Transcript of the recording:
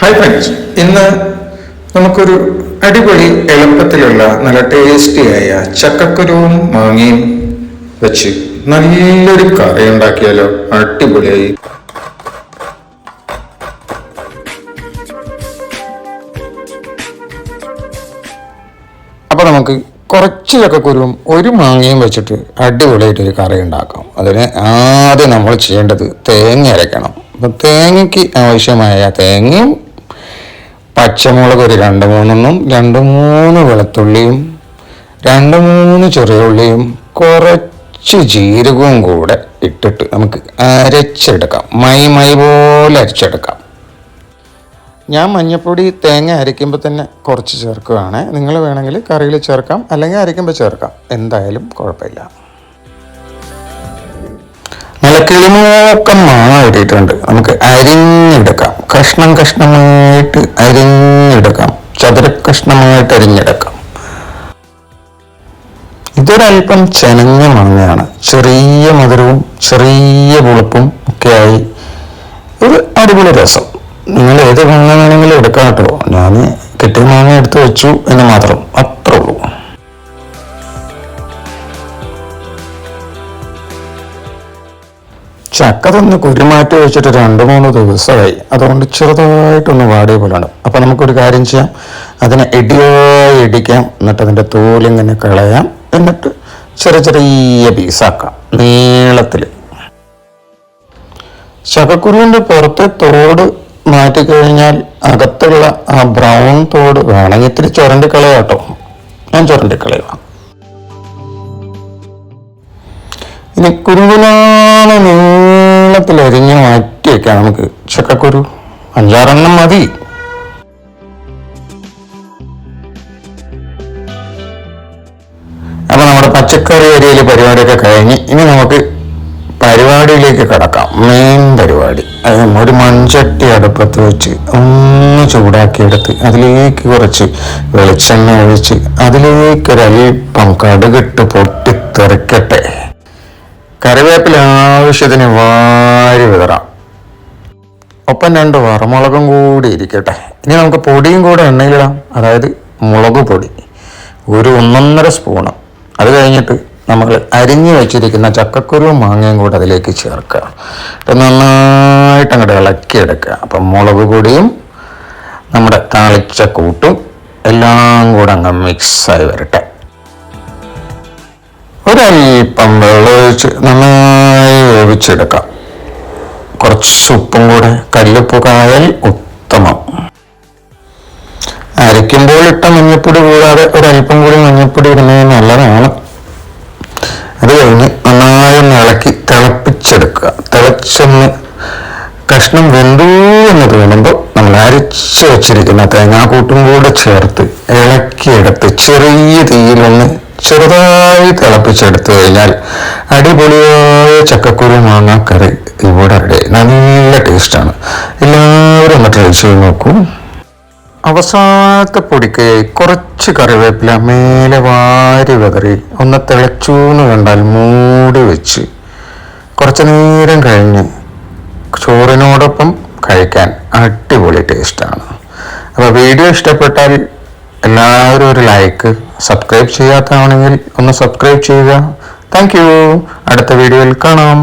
Hi friends, ഇന്ന് നമുക്കൊരു അടിപൊളി എളുപ്പത്തിലുള്ള നല്ല ടേസ്റ്റിയായ ചക്കക്കുരുവും മാങ്ങയും വെച്ച് നല്ലൊരു കറി ഉണ്ടാക്കിയാലോ? അടിപൊളിയായി. അപ്പോൾ നമുക്ക് കുറച്ച് ചക്കക്കുരുവും ഒരു മാങ്ങയും വെച്ചിട്ട് അടിപൊളിയായിട്ടൊരു കറി ഉണ്ടാക്കാം. അതിന് ആദ്യം നമ്മൾ ചെയ്യേണ്ടത് തേങ്ങ അരയ്ക്കണം. അപ്പം തേങ്ങയ്ക്ക് ആവശ്യമായ തേങ്ങയും പച്ചമുളക് ഒരു 2-3 വെളുത്തുള്ളിയും 2-3 ചെറിയ ഉള്ളിയും കുറച്ച് ജീരകവും കൂടെ ഇട്ടിട്ട് നമുക്ക് അരച്ചെടുക്കാം. മൈ പോലെ അരച്ചെടുക്കാം. ഞാൻ മഞ്ഞൾപ്പൊടി തേങ്ങ അരയ്ക്കുമ്പോൾ തന്നെ കുറച്ച് ചേർക്കുകയാണ്. നിങ്ങൾ വേണമെങ്കിൽ കറിയിൽ ചേർക്കാം, അല്ലെങ്കിൽ അരയ്ക്കുമ്പോൾ ചേർക്കാം, എന്തായാലും കുഴപ്പമില്ല. നല്ല കിളിമൂക്കം മാങ്ങ കിട്ടിയിട്ടുണ്ട്. നമുക്ക് അരിഞ്ഞെടുക്കാം. കഷ്ണമായിട്ട് അരിഞ്ഞെടുക്കാം. ചതുര കഷ്ണമായിട്ട് അരിഞ്ഞെടുക്കാം. ഇതൊരൽപ്പം ചെനഞ്ഞ മാങ്ങയാണ്. ചെറിയ മധുരവും ചെറിയ പുളിപ്പും ഒക്കെയായി ഒരു അടിപൊളി രസം. നിങ്ങൾ ഏത് മാങ്ങ വേണമെങ്കിലും എടുക്കാം കേട്ടോ. ഞാൻ കിട്ടിയ മാങ്ങ എടുത്ത് വെച്ചു എന്ന് മാത്രം, അത്രേ ഉള്ളൂ. ചക്ക തന്ന് കുരുമാറ്റി വെച്ചിട്ട് 2-3 ദിവസമായി. അതുകൊണ്ട് ചെറുതായിട്ടൊന്ന് വാടിയ പോലെയാണ്. അപ്പം നമുക്കൊരു കാര്യം ചെയ്യാം. അതിനെ ഇടിക്കാം. എന്നിട്ട് അതിൻ്റെ തോലിങ്ങനെ കളയാം. എന്നിട്ട് ചെറിയ പീസാക്കാം നീളത്തിൽ. ചക്കക്കുരുവിൻ്റെ പുറത്തെ തോട് മാറ്റിക്കഴിഞ്ഞാൽ അകത്തുള്ള ആ ബ്രൗൺ തോട് വേണമെങ്കിൽ ഇത്തിരി ചുരണ്ടിക്കളയാം കേട്ടോ. ഞാൻ ചുരണ്ടിക്കളയാം. ഇനി കുരുവിലാണ് നീളത്തിൽ അരിഞ്ഞ് മാറ്റി വയ്ക്കാം. നമുക്ക് ചക്കക്കുരു 5-6 മതി. അപ്പൊ നമ്മുടെ പച്ചക്കറി അരിയിലെ പരിപാടിയൊക്കെ കഴിഞ്ഞ് ഇനി നമുക്ക് പരിപാടിയിലേക്ക് കിടക്കാം. മെയിൻ പരിപാടി. ഒരു മൺചട്ടി അടുപ്പത്ത് വെച്ച് ഒന്ന് ചൂടാക്കിയെടുത്ത് അതിലേക്ക് കുറച്ച് വെളിച്ചെണ്ണ ഒഴിച്ച് അതിലേക്കൊരൽപ്പം കടുകിട്ട് പൊട്ടിത്തെറിക്കട്ടെ. കറിവേപ്പില ആവശ്യത്തിന് വാരി വിതറാം. ഒപ്പം 2 വറമുളകും കൂടി ഇരിക്കട്ടെ. ഇനി നമുക്ക് പൊടിയും കൂടെ എണ്ണയിലിടാം. അതായത് മുളക് പൊടി ഒരു 1.5 സ്പൂണ്. അത് കഴിഞ്ഞിട്ട് നമ്മൾ അരിഞ്ഞു വെച്ചിരിക്കുന്ന ചക്കക്കുരുവും മാങ്ങയും കൂടെ അതിലേക്ക് ചേർക്കുക. നന്നായിട്ട് അങ്ങോട്ട് ഇളക്കിയെടുക്കുക. അപ്പം മുളക് പൊടിയും നമ്മുടെ താളിച്ച കൂട്ടും എല്ലാം കൂടെ അങ്ങ് മിക്സായി വരട്ടെ. ഒരൽപ്പം വെള്ളമൊഴിച്ച് നന്നായി വേവിച്ചെടുക്കാം. കുറച്ച് ഉപ്പും കൂടെ, കല്ലുപ്പ് കായൽ ഉത്തമം. അരയ്ക്കുമ്പോൾ ഇട്ട മഞ്ഞൾപ്പൊടി കൂടാതെ ഒരൽപ്പം കൂടി മഞ്ഞൾപ്പൊടി ഇടുന്നത് നല്ലതാണ്. അത് കഴിഞ്ഞ് നന്നായി ഇളക്കി തിളപ്പിച്ചെടുക്കുക. തിളച്ചൊന്ന് കഷ്ണം വെന്തു എന്ന് തോന്നുമ്പോൾ നമ്മൾ അരച്ച് വെച്ചിരിക്കുന്ന തേങ്ങാക്കൂട്ടും കൂടെ ചേർത്ത് ഇളക്കിയെടുത്ത് ചെറിയ തീയിലൊന്ന് ചെറുതായി തിളപ്പിച്ചെടുത്തു കഴിഞ്ഞാൽ അടിപൊളിയായ ചക്കക്കുരു മാങ്ങാക്കറി ഇവിടെ റെഡി. നല്ല ടേസ്റ്റാണ്. എല്ലാവരും ഒന്ന് ട്രൈ ചെയ്ത് നോക്കൂ. അവസാനത്തെ പൊടിക്കയായി കുറച്ച് കറിവേപ്പില മേലെ വാരി വിതറി ഒന്ന് തിളച്ചു എന്ന് കണ്ടാൽ മൂടി വെച്ച് കുറച്ചു നേരം കഴിഞ്ഞ് ചോറിനോടൊപ്പം കഴിക്കാൻ അടിപൊളി ടേസ്റ്റാണ്. അപ്പോൾ വീഡിയോ ഇഷ്ടപ്പെട്ടാൽ എല്ലാവരും ഒരു ലൈക്ക്, സബ്സ്ക്രൈബ് ചെയ്യാത്തതാണെങ്കിൽ ഒന്ന് സബ്സ്ക്രൈബ് ചെയ്യുക. Thank you. അടുത്ത വീഡിയോയിൽ കാണാം.